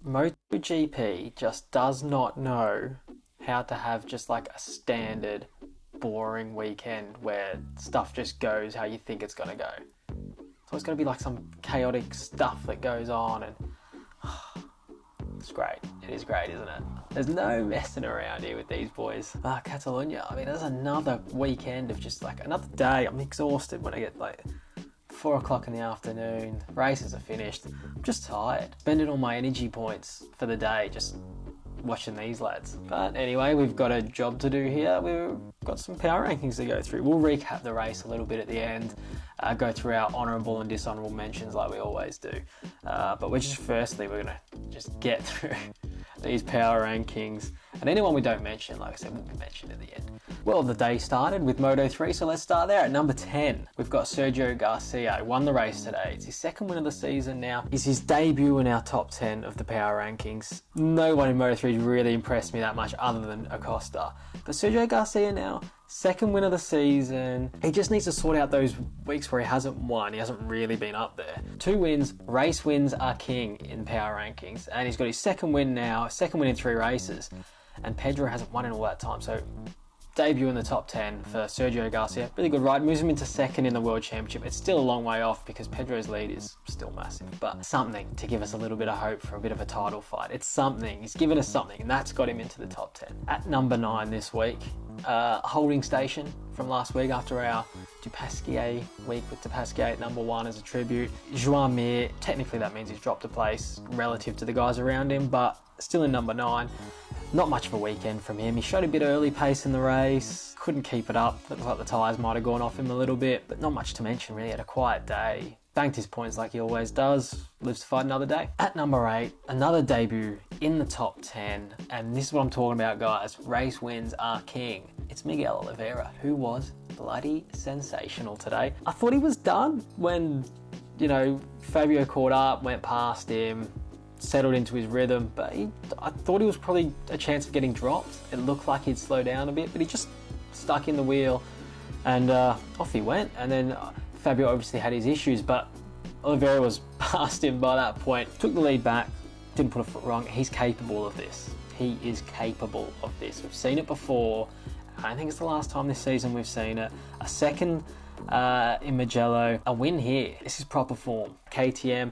MotoGP just does not know how to have just like a standard boring weekend where stuff just goes how you think it's gonna go. So it's gonna be like some chaotic stuff that goes on, and it's great. It is great, isn't it? There's no messing around here with these boys. Catalunya, I mean, there's another weekend of just like another day. I'm exhausted when I get like 4 o'clock in the afternoon. Races are finished. I'm just tired. Spending all my energy points for the day just watching these lads. But anyway, we've got a job to do here. We've got some power rankings to go through. We'll recap the race a little bit at the end, go through our honourable and dishonourable mentions like we always do. But we're going to just get through these power rankings. And anyone we don't mention, like I said, will be mentioned at the end. Well, the day started with Moto3, so let's start there. At number 10, we've got Sergio Garcia, who won the race today. It's his second win of the season now. It's his debut in our top 10 of the power rankings. No one in Moto3 has really impressed me that much other than Acosta. But Sergio Garcia now, second win of the season. He just needs to sort out those weeks where he hasn't won. He hasn't really been up there. 2 wins, race wins are king in power rankings. And he's got his second win now, second win in 3 races. And Pedro hasn't won in all that time, so debut in the top 10 for Sergio Garcia. Really good ride, moves him into second in the World Championship. It's still a long way off because Pedro's lead is still massive, but something to give us a little bit of hope for a bit of a title fight. It's something, he's given us something, and that's got him into the top 10. At number 9 this week, holding station from last week after our Dupasquier week with Dupasquier at number 1 as a tribute. Joan Mir, technically that means he's dropped a place relative to the guys around him, but still in number 9. Not much of a weekend from him. He showed a bit early pace in the race, couldn't keep it up. Looked like the tyres might have gone off him a little bit, but not much to mention really. Had a quiet day. Banked his points like he always does. Lives to fight another day. At number 8, another debut in the top 10. And this is what I'm talking about, guys. Race wins are king. It's Miguel Oliveira, who was bloody sensational today. I thought he was done when, Fabio caught up, went past him, settled into his rhythm, but I thought he was probably a chance of getting dropped. It looked like he'd slow down a bit, but he just stuck in the wheel and off he went. And then Fabio obviously had his issues, but Oliveira was past him by that point. Took the lead back, didn't put a foot wrong. He's capable of this. He is capable of this. We've seen it before. I think it's the last time this season we've seen it. A second in Mugello, a win here. This is proper form. KTM,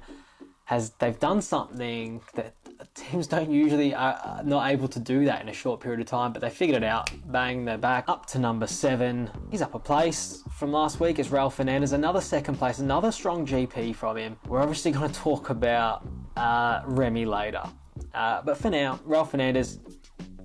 they've done something that teams don't usually not able to do that in a short period of time, but they figured it out. Bang, they're back up to number 7. He's up a place from last week. It's Raul Fernandez, another second place, another strong GP from him. We're obviously going to talk about Remy later, but for now, Raul Fernandez,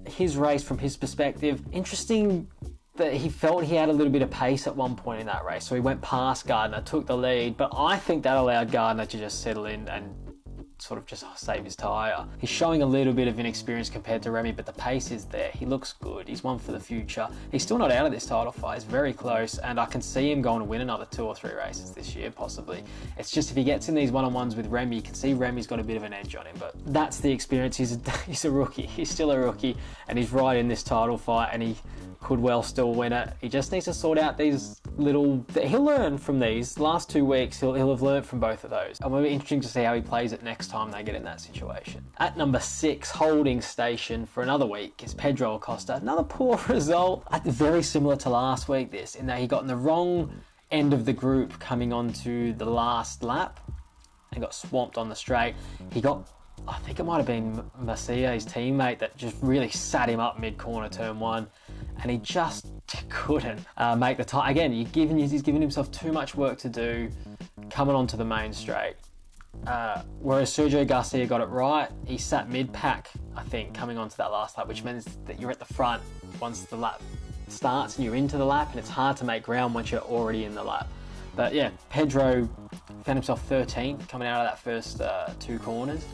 his race from his perspective, interesting that he felt he had a little bit of pace at one point in that race. So he went past Gardner, took the lead, but I think that allowed Gardner to just settle in and sort of just save his tyre. He's showing a little bit of inexperience compared to Remy, but the pace is there. He looks good. He's one for the future. He's still not out of this title fight. He's very close, and I can see him going to win another 2 or 3 races this year, possibly. It's just if he gets in these one-on-ones with Remy, you can see Remy's got a bit of an edge on him, but that's the experience. He's a rookie. He's still a rookie, and he's right in this title fight, and he could well still win it. He just needs to sort out these little... He'll learn from these. Last 2 weeks, he'll have learned from both of those. And it'll be interesting to see how he plays it next time they get in that situation. At number 6, holding station for another week, is Pedro Acosta. Another poor result. Very similar to last week, this, in that he got in the wrong end of the group coming onto the last lap and got swamped on the straight. He got... I think it might have been Marcia, his teammate, that just really sat him up mid-corner turn 1, and he just couldn't make the time. Again, he's giving himself too much work to do coming onto the main straight. Whereas Sergio Garcia got it right. He sat mid-pack, I think, coming onto that last lap, which means that you're at the front once the lap starts and you're into the lap, and it's hard to make ground once you're already in the lap. But yeah, Pedro found himself 13th coming out of that first 2 corners.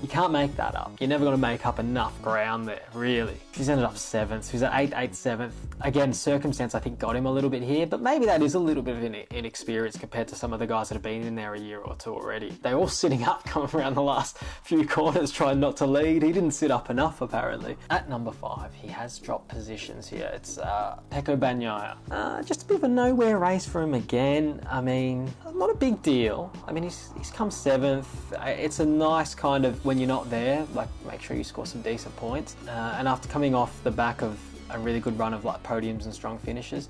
You can't make that up. You're never going to make up enough ground there, really. He's ended up 7th. He's at 8th, 7th. Again, circumstance, I think, got him a little bit here, but maybe that is a little bit of inexperience compared to some of the guys that have been in there a year or 2 already. They're all sitting up coming around the last few corners trying not to lead. He didn't sit up enough, apparently. At number 5, he has dropped positions here. It's Pecco Bagnaia. Just a bit of a nowhere race for him again. I mean, not a big deal. I mean, he's come 7th. It's a nice kind of when you're not there, like make sure you score some decent points. And after coming off the back of a really good run of like podiums and strong finishes,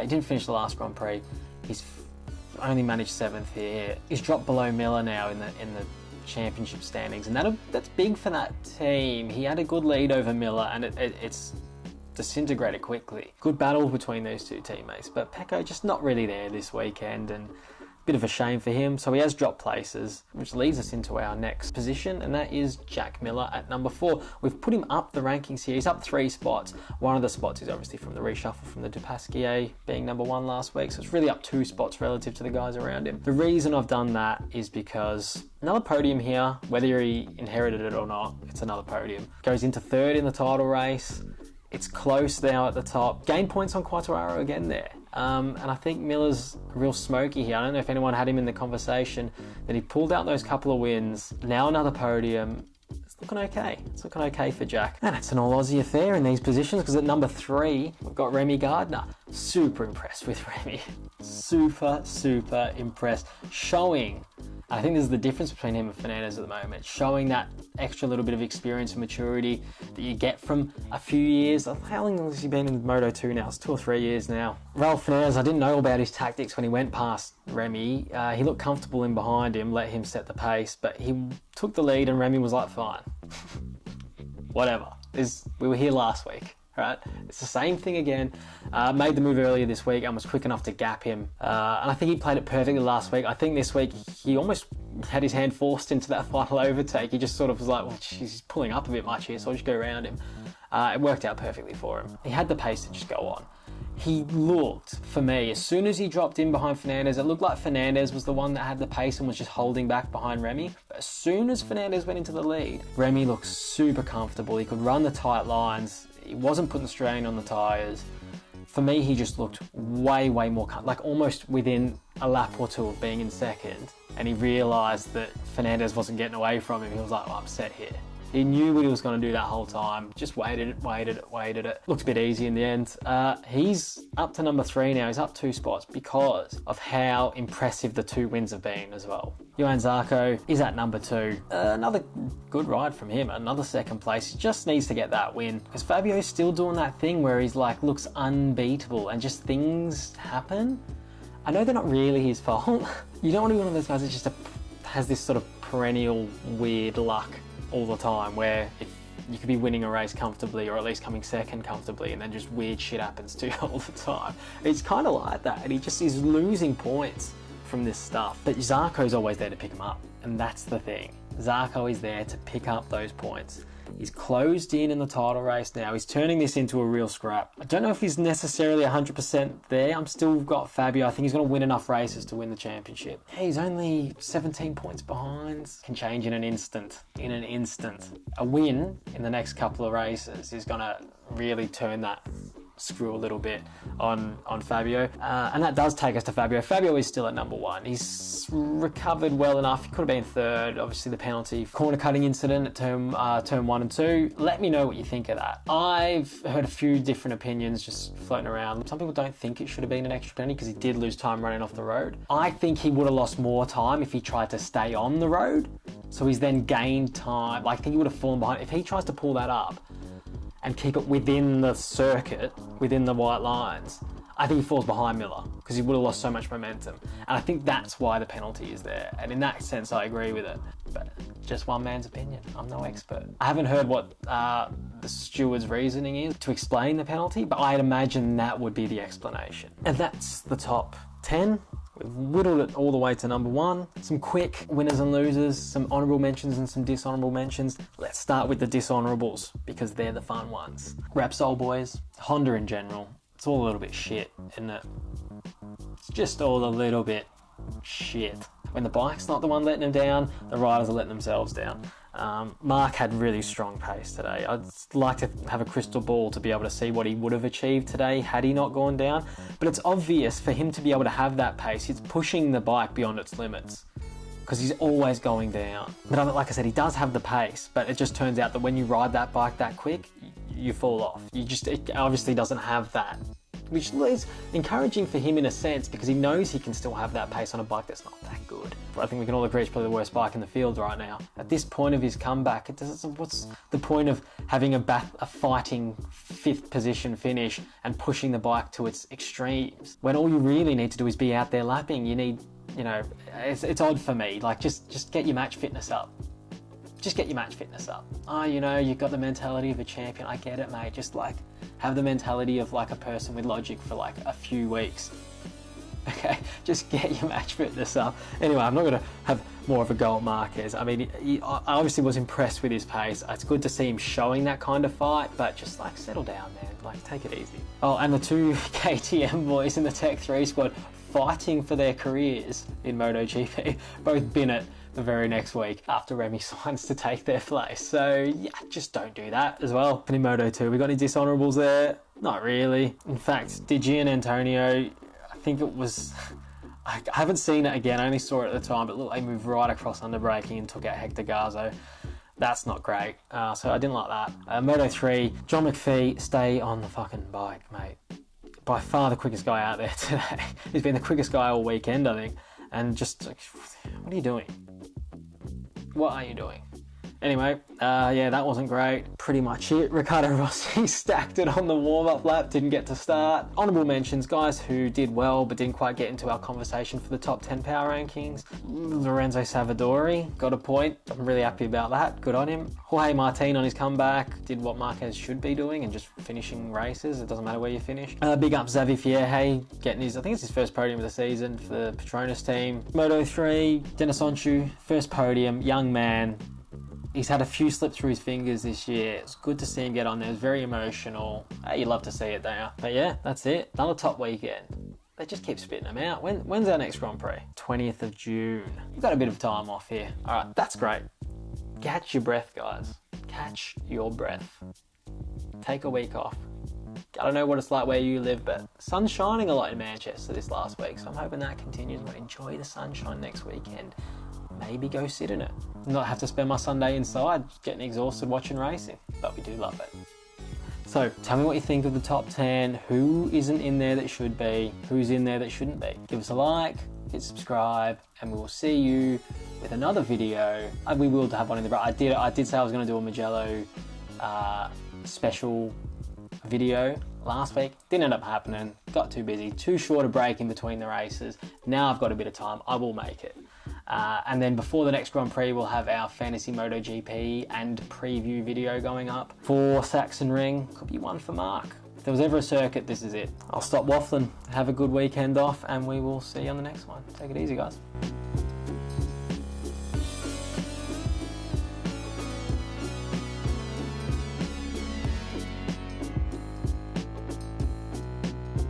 he didn't finish the last Grand Prix. He's only managed 7th here. He's dropped below Miller now in the championship standings, and that's big for that team. He had a good lead over Miller, and it's disintegrated quickly. Good battle between those two teammates, but Pecco just not really there this weekend, and bit of a shame for him. So he has dropped places, which leads us into our next position, and that is Jack Miller at number 4. We've put him up the rankings here. He's up 3 spots. One of the spots is obviously from the reshuffle from the Dupasquier being number 1 last week, so it's really up 2 spots relative to the guys around him. The reason I've done that is because another podium here, whether he inherited it or not, it's another podium. Goes into 3rd in the title race. It's close now at the top. Gained points on Quartararo again there. And I think Miller's a real smoky here. I don't know if anyone had him in the conversation, that he pulled out those couple of wins. Now another podium. It's looking okay. It's looking okay for Jack. And it's an all-Aussie affair in these positions, because at number 3, we've got Remy Gardner. Super impressed with Remy. Super impressed. Showing, I think this is the difference between him and Fernandez at the moment, showing that extra little bit of experience and maturity that you get from a few years. How long has he been in Moto2 now? It's 2 or 3 years now. Raul Fernandez, I didn't know about his tactics when he went past Remy. He looked comfortable in behind him, let him set the pace, but he took the lead and Remy was like, fine. Whatever. We were here last week. Right? It's the same thing again. Made the move earlier this week and was quick enough to gap him. And I think he played it perfectly last week. I think this week he almost had his hand forced into that final overtake. He just sort of was like, well, he's pulling up a bit much here, so I'll just go around him. It worked out perfectly for him. He had the pace to just go on. He looked, for me, as soon as he dropped in behind Fernandez, it looked like Fernandez was the one that had the pace and was just holding back behind Remy. But as soon as Fernandez went into the lead, Remy looked super comfortable. He could run the tight lines. He wasn't putting strain on the tyres. For me, he just looked way more like almost within a lap or 2 of being in 2nd. And he realised that Fernandez wasn't getting away from him. He was like, well, I'm set here. He knew what he was going to do that whole time. Just waited it. Looked a bit easy in the end. He's up to number 3 now. He's up 2 spots because of how impressive the 2 wins have been as well. Johann Zarco is at number 2. Another good ride from him. Another 2nd place. He just needs to get that win, because Fabio's still doing that thing where he's like, looks unbeatable and just things happen. I know they're not really his fault. You don't want to be one of those guys that just has this sort of perennial weird luck all the time, where if you could be winning a race comfortably or at least coming 2nd comfortably, and then just weird shit happens to you all the time. It's kind of like that, and he just is losing points from this stuff. But Zarco's always there to pick him up, and that's the thing. Zarco is there to pick up those points. He's closed in the title race now. He's turning this into a real scrap. I don't know if he's necessarily 100% there. I'm still got Fabio. I think he's going to win enough races to win the championship. Yeah, he's only 17 points behind. Can change in an instant. A win in the next couple of races is going to really turn that screw a little bit on Fabio. And that does take us to Fabio. Fabio is still at number 1. He's recovered well enough. He could have been 3rd. Obviously the penalty corner cutting incident at turn 1 and 2. Let me know what you think of that. I've heard a few different opinions just floating around. Some people don't think it should have been an extra penalty because he did lose time running off the road. I think he would have lost more time if he tried to stay on the road. So he's then gained time. I think he would have fallen behind. If he tries to pull that up and keep it within the circuit, within the white lines, I think he falls behind Miller because he would have lost so much momentum. And I think that's why the penalty is there. And in that sense, I agree with it. But just one man's opinion. I'm no expert. I haven't heard what the steward's reasoning is to explain the penalty, but I'd imagine that would be the explanation. And that's the top 10. We've whittled it all the way to number 1. Some quick winners and losers, some honourable mentions and some dishonourable mentions. Let's start with the dishonourables, because they're the fun ones. Repsol boys, Honda in general, it's all a little bit shit, isn't it? It's just all a little bit shit. When the bike's not the one letting them down, the riders are letting themselves down. Mark had really strong pace today. I'd like to have a crystal ball to be able to see what he would have achieved today had he not gone down. But it's obvious for him to be able to have that pace, he's pushing the bike beyond its limits, because he's always going down. But like I said, he does have the pace, but it just turns out that when you ride that bike that quick, you fall off. It obviously doesn't have that which is encouraging for him in a sense because he knows he can still have that pace on a bike that's not that good. But I think we can all agree it's probably the worst bike in the field right now. At this point of his comeback, what's the point of having a fighting 5th position finish and pushing the bike to its extremes when all you really need to do is be out there lapping? You need, you know, it's odd for me. Like, just get your match fitness up. Just get your match fitness up. Oh, you know, you've got the mentality of a champion. I get it, mate. Just like have the mentality of like a person with logic for like a few weeks. Okay, just get your match fitness up. Anyway, I'm not going to have more of a go at Marquez. I mean, I obviously was impressed with his pace. It's good to see him showing that kind of fight, but just like settle down, man. Like, take it easy. Oh, and the 2 KTM boys in the Tech 3 squad fighting for their careers in MotoGP, both bin it the very next week after Remy signs to take their place. So yeah, just don't do that as well. And in Moto2, we got any dishonorables there? Not really. In fact, Di G and Antonio, I think it was, I haven't seen it again, I only saw it at the time, but look, they moved right across under braking and took out Hector Garzo. That's not great, so I didn't like that. Moto3, John McPhee, stay on the fucking bike, mate. By far the quickest guy out there today. He's been the quickest guy all weekend, I think. And just, like, what are you doing? What are you doing? Anyway, yeah, that wasn't great. Pretty much it. Riccardo Rossi stacked it on the warm-up lap, didn't get to start. Honourable mentions, guys who did well but didn't quite get into our conversation for the top 10 power rankings. Lorenzo Savadori got a point. I'm really happy about that. Good on him. Jorge Martin on his comeback did what Marquez should be doing and just finishing races. It doesn't matter where you finish. Big up Xavi Fierge getting his, I think it's his first podium of the season for the Petronas team. Moto3, Dennis Onchu, first podium, young man. He's had a few slips through his fingers this year. It's good to see him get on there. It's very emotional. You love to see it, don't you? But yeah, that's it. Another top weekend. They just keep spitting them out. When's our next Grand Prix? 20th of June. You've got a bit of time off here. All right, that's great. Catch your breath, guys. Catch your breath. Take a week off. I don't know what it's like where you live, but sun's shining a lot in Manchester this last week, so I'm hoping that continues. But enjoy the sunshine next weekend. Maybe go sit in it. Not have to spend my Sunday inside getting exhausted watching racing, but we do love it. So tell me what you think of the top 10. Who isn't in there that should be? Who's in there that shouldn't be? Give us a like, hit subscribe, and we will see you with another video. And we will have one in the break. I did say I was going to do a Mugello special video last week. Didn't end up happening. Got too busy. Too short a break in between the races. Now I've got a bit of time. I will make it. And then before the next Grand Prix, we'll have our Fantasy MotoGP and preview video going up for Sachsenring. Could be one for Mark. If there was ever a circuit, this is it. I'll stop waffling. Have a good weekend off, and we will see you on the next one. Take it easy, guys.